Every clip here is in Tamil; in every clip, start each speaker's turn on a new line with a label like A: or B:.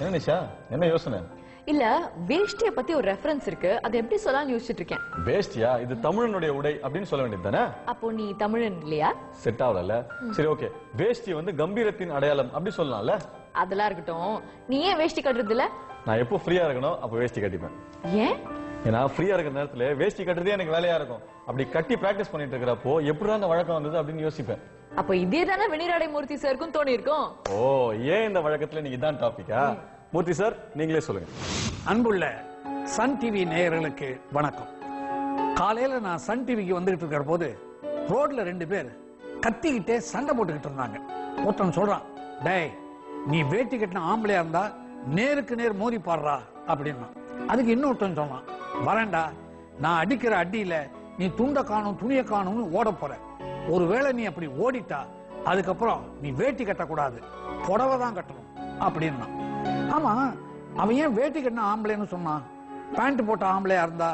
A: என்ன நிஷா, என்ன யோசனை?
B: இல்ல வேஷ்டிய பத்தி ஒரு ரெஃபரன்ஸ் இருக்கு, அது எப்படி சொல்லலாம்னு யோசிச்சுட்டு இருக்கேன்.
A: வேஷ்டியா? இது தமிழனுடைய உடை அப்படின்னு சொல்ல வேண்டியது தானே?
B: அப்போ நீ தமிழன் இல்லையா?
A: செட் ஆகல. சரி ஓகே, வேஷ்டி வந்து கம்பீரத்தின் அடையாளம் அப்படி சொல்லலாம்ல?
B: அதெல்லாம் இருக்கட்டும், நீ ஏன் வேஷ்டி கட்டுறது இல்ல?
A: நான் எப்போ ஃப்ரீயா இருக்கணும் அப்ப வேஷ்டி கட்டிப்பேன்.
B: ஏன்?
A: ஏன்னா ஃப்ரீயா இருக்கிற நேரத்துல வேஷ்டி கட்டுறதே எனக்கு வேலையா இருக்கும். அப்படி கட்டி பிராக்டிஸ் பண்ணிட்டு இருக்கிறப்போ எப்படிதான் அந்த வழக்கம் வந்தது அப்படின்னு யோசிப்பேன்.
B: அப்ப இதே தானே வெண்ணிராடை மூர்த்தி சாருக்கும் தோணி இருக்கும்.
A: ஓ, ஏன் இந்த வழக்கத்துல நீங்க இதான் டாபிக்கா? மூர்த்தி சார், நீங்களே சொல்லுங்க.
C: அன்புள்ள சன் டிவி நேயர்களுக்கு வணக்கம். காலையில நான் சன் டிவிக்கு வந்துகிட்டு இருக்கிற போது ரோட்ல 2 பேர் கத்திக்கிட்டே சண்டை போட்டுக்கிட்டு இருந்தாங்க. ஒருத்தன் சொல்றான், டேய் நீ வேட்டி கட்டின ஆம்பளையா இருந்தா நேருக்கு நேர் மோதி பாடுறா அப்படின்னா. அதுக்கு இன்னொருத்தன் சொன்னான், வரேன்டா நான் அடிக்கிற அடியில நீ துண்டை காணும் துணியை காணும்னு ஓட போற. ஒருவேளை நீ அப்படி ஓடிட்டா அதுக்கப்புறம் நீ வேட்டி கட்டக்கூடாது, புடவை தான் கட்டணும் அப்படின்னா. ஆமா, அவன் ஏன் வேட்டி கட்டின ஆம்பளைன்னு சொன்னான்? பேண்ட் போட்ட ஆம்பளையா இருந்தா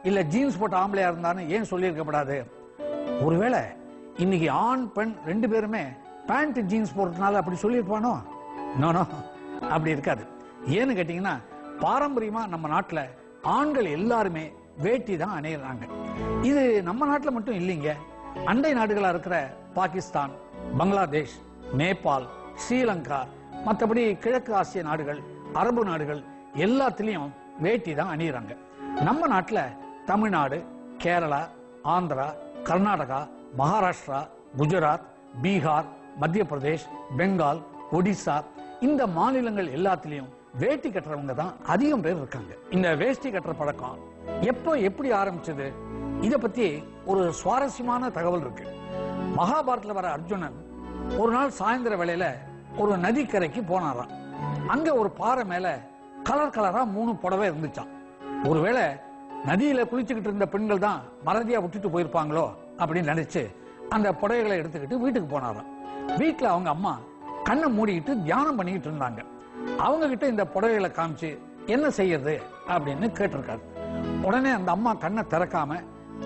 C: இல்ல ஜீன்ஸ் போட்ட ஆம்பளையா இருந்தான்னு ஏன் சொல்லியிருக்கப்படாது? ஒருவேளை இன்னைக்கு ஆண் பெண் 2 பேருமே பேண்ட் ஜீன்ஸ் போடுறதுனால அப்படி சொல்லியிருப்பானோ? நோ, அப்படி இருக்காது. ஏன்னு கேட்டீங்கன்னா, பாரம்பரியமா நம்ம நாட்டுல ஆண்கள் எல்லாருமே வேட்டி தான் அணியிறாங்க. இது நம்ம நாட்டுல மட்டும் இல்லைங்க. அண்டை நாடுகளா இருக்கிற பாகிஸ்தான், பங்களாதேஷ், நேபாள், ஸ்ரீலங்கா, மற்றபடி கிழக்கு ஆசிய நாடுகள், அரபு நாடுகள் எல்லாத்திலையும் வேட்டி தான் அணியிறாங்க. நம்ம நாட்டுல தமிழ்நாடு, கேரளா, ஆந்திரா, கர்நாடகா, மகாராஷ்டிரா, குஜராத், பீகார், மத்திய பிரதேஷ், பெங்கால், ஒடிசா, இந்த மாநிலங்கள் எல்லாத்திலையும் வேட்டி கட்டுறவங்க தான் அதிகம் பேர் இருக்காங்க. இந்த வேஷ்டி கட்டுற பழக்கம் எப்போ எப்படி ஆரம்பிச்சது? இத பத்தி ஒரு சுவாரஸ்யமான தகவல் இருக்கு. மகாபாரதத்துல வர அர்ஜுனன் ஒரு நாள் சாயந்தர வேளையில ஒரு நதிக்கரைக்கு போனாராம். அங்க ஒரு பாறை மேல கலர் கலரா 3 புடவை இருந்துச்சான். ஒருவேளை நதியில குளிச்சுக்கிட்டு இருந்த பெண்கள் தான் மறதியா விட்டுட்டு போயிருப்பாங்களோ அப்படின்னு நினைச்சு அந்த புடவைகளை எடுத்துக்கிட்டு வீட்டுக்கு போனாராம். வீட்டுல அவங்க அம்மா கண்ணை மூடிக்கிட்டு தியானம் பண்ணிக்கிட்டு இருந்தாங்க. அவங்க கிட்ட இந்த புடவைகளை காமிச்சு என்ன செய்யறது அப்படின்னு கேட்டிருக்காரு. உடனே அந்த அம்மா கண்ணை திறக்காம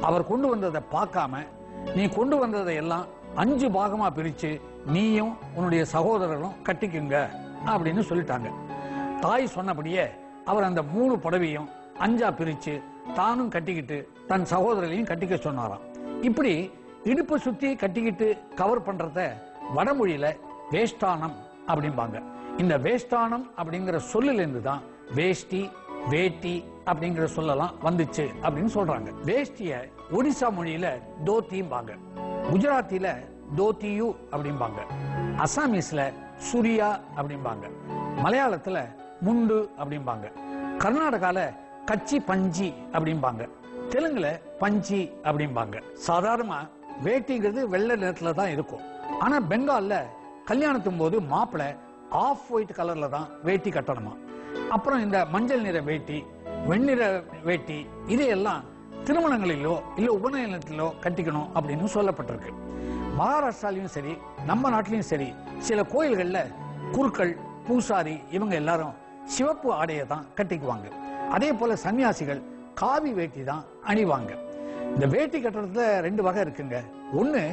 C: அவர் கொண்டு வந்ததை பார்க்காம, நீ கொண்டு வந்ததை எல்லாம் 5 பாகமா பிரிச்சு நீயும் உன்னுடைய சகோதரர்களும் கட்டிக்குங்க அப்படின்னு சொல்லிட்டாங்க. தாய் சொன்னபடியே அவர் அந்த 3 புடவையும் 5ஆ பிரிச்சு தானும் கட்டிக்கிட்டு தன் சகோதரர்களையும் கட்டிக்க சொன்னாராம். இப்படி இடுப்பு சுத்தி கட்டிக்கிட்டு கவர் பண்றத வடமொழியில வேஷ்டானம் அப்படிம்பாங்க. இந்த வேஷ்டானம் அப்படிங்கிற சொல்லில இருந்து தான் வேஷ்டி, வேட்டி அப்படிங்கிற சொல்லலாம் வந்துச்சு அப்படின்னு சொல்றாங்க. வேஷ்டிய ஒடிசா மொழியில தோத்திம்பாங்க, குஜராத்தில தோத்தியு அப்படிம்பாங்க, அசாமீஸ்ல சுரியா அப்படிம்பாங்க, மலையாளத்துல முண்டு அப்படிம்பாங்க, கர்நாடகால கச்சி பஞ்சி அப்படிம்பாங்க, தெலுங்குல பஞ்சி அப்படிம்பாங்க. சாதாரணமா வேட்டிங்கிறது வெள்ளை நிறத்துல தான் இருக்கும். ஆனா பெங்கால்ல கல்யாணத்தும் போது மாப்பிள்ளை ஆஃப் ஒயிட் கலர்ல தான் வேட்டி கட்டணுமா. அப்புறம் இந்த மஞ்சள் நிற வேட்டி, வெண்ணிற வேட்டி, இதையெல்லாம் திருமணங்களிலோ இல்ல உபநயனத்திலோ கட்டிக்கணும் அப்படின்னு சொல்லப்பட்டிருக்கு. மகாராஷ்டிராலையும் சரி நம்ம நாட்டிலையும் சரி சில கோயில்கள்ல குருக்கள், பூசாரி இவங்க எல்லாரும் சிவப்பு ஆடையை தான் கட்டிக்குவாங்க. அதே போல சன்னியாசிகள் காவி வேட்டி தான் அணிவாங்க. இந்த வேட்டி கட்டுறதுல 2 வகை இருக்குங்க. ஒண்ணு,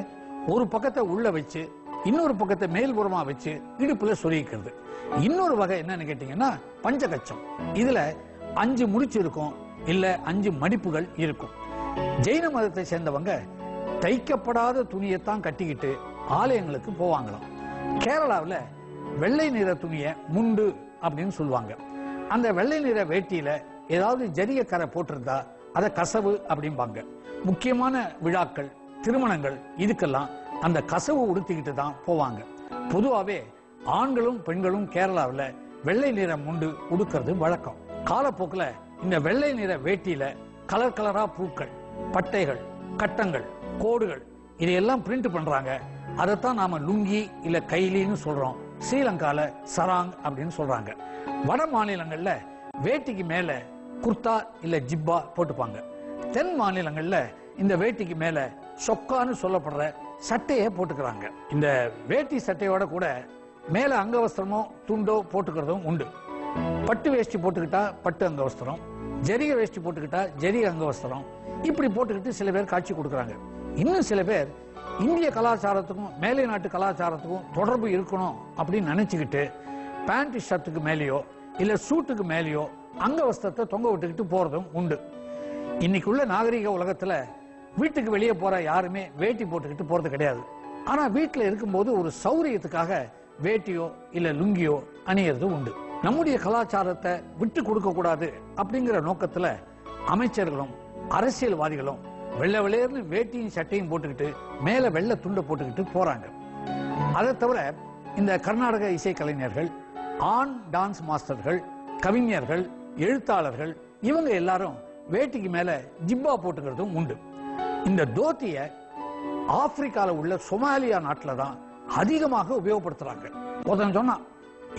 C: ஒரு பக்கத்தை உள்ள வச்சு இன்னொரு பக்கத்தை மேல்புறமா வச்சு இடுப்புல சொருகிக்கிறது. இன்னொரு வகை என்னன்னு கேட்டீங்கன்னா பஞ்சகச்சம். இதுல 5 முடிச்சு இருக்கும், இல்ல 5 மடிப்புகள் இருக்கும். ஜெயின மதத்தை சேர்ந்தவங்க தைக்கப்படாத துணியைத்தான் கட்டிக்கிட்டு ஆலயங்களுக்கு போவாங்களாம். கேரளாவில் வெள்ளை நிற துணிய முண்டு அப்படின்னு சொல்லுவாங்க. அந்த வெள்ளை நிற வேட்டியில ஏதாவது ஜரிகை கரை போட்டிருந்தா அதை கசவு அப்படிம்பாங்க. முக்கியமான விழாக்கள், திருமணங்கள் இதுக்கெல்லாம் அந்த கசவு உடுத்திக்கிட்டு தான் போவாங்க. பொதுவாவே ஆண்களும் பெண்களும் கேரளாவில் வெள்ளை நிற முண்டு உடுக்கிறது வழக்கம். காலப்போக்கில் இந்த வெள்ளை நிற வேட்டியில கலர் கலரா பூக்கள், பட்டைகள், கட்டங்கள், கோடுகள் இதையெல்லாம் பிரிண்ட் பண்றாங்க. அதைத்தான் நாம லுங்கி இல்ல கைலின்னு சொல்றோம். ஸ்ரீலங்கால சராங் அப்படின்னு சொல்றாங்க. வட மாநிலங்கள்ல வேட்டிக்கு மேல குர்தா இல்ல ஜிப்பா போட்டுப்பாங்க. தென் மாநிலங்கள்ல இந்த வேட்டிக்கு மேல சொக்கான்னு சொல்லப்படுற சட்டையை போட்டுக்கிறாங்க. இந்த வேட்டி சட்டையோட கூட மேல அங்கவஸ்திரமோ துண்டோ போட்டுக்கிறதும் உண்டு. பட்டு வேஷ்டி போட்டுக்கிட்டா பட்டு அங்கவஸ்திரம், ஜரிகை வேஷ்டி போட்டுக்கிட்டா ஜரிகை அங்கவஸ்திரம், இப்படி போட்டுக்கிட்டு சில பேர் காட்சி கொடுக்குறாங்க. இன்னும் சில பேர் இந்திய கலாச்சாரத்துக்கும் மேலை நாட்டு கலாச்சாரத்துக்கும் தொடர்பு இருக்கணும் அப்படின்னு நினைச்சுக்கிட்டு பேண்ட் ஷர்ட்டுக்கு மேலேயோ இல்ல சூட்டுக்கு மேலேயோ அங்கவஸ்திரத்தை தொங்க விட்டுக்கிட்டு போறதும் உண்டு. இன்னைக்கு உள்ள நாகரிக உலகத்துல வீட்டுக்கு வெளியே போற யாருமே வேட்டி போட்டுக்கிட்டு போறது கிடையாது. ஆனா வீட்டுல இருக்கும்போது ஒரு சௌரியத்துக்காக வேட்டியோ இல்ல லுங்கியோ அணியறது உண்டு. நம்முடைய கலாச்சாரத்தை விட்டு கொடுக்க கூடாது அப்படிங்கிற நோக்கத்துல அமைச்சர்களும் அரசியல்வாதிகளும் வெள்ளை வெள்ளையர்னு வேட்டியும் சட்டையும் போட்டுக்கிட்டு மேல வெள்ளை துண்டை போட்டுக்கிட்டு போறாங்க. அதை தவிர இந்த கர்நாடக இசை கலைஞர்கள், ஆண் டான்ஸ் மாஸ்டர்கள், கவிஞர்கள், எழுத்தாளர்கள் இவங்க எல்லாரும் வேட்டிக்கு மேல ஜிப்பா போட்டுக்கிறதும் உண்டு. இந்த தோத்திய ஆப்பிரிக்கால உள்ள சொமாலியா நாட்டில தான் அதிகமாக உபயோகப்படுத்துறாங்க. ஒருத்தன் சொன்னா,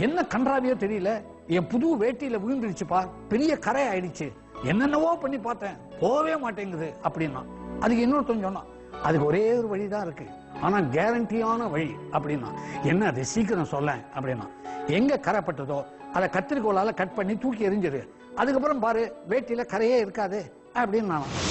C: என்ன கன்றாவியோ தெரியல, என் புது வேட்டியில விழுந்துடுச்சுப்பா, பெரிய கரை ஆயிடுச்சு, என்னென்னவோ பண்ணி பார்த்தேன், போவே மாட்டேங்குது அப்படின்னா. அதுக்கு இன்னொருத்தன் சொன்னா, அதுக்கு ஒரே ஒரு வழிதான் இருக்கு, ஆனா கேரண்டியான வழி அப்படின்னா. என்ன அது, சீக்கிரம் சொல்ல அப்படின்னா. எங்க கரைப்பட்டதோ அதை கத்திரிக்கோளால கட் பண்ணி தூக்கி எறிஞ்சிரு, அதுக்கப்புறம் பாரு வேட்டியில கரையே இருக்காது அப்படின்னு.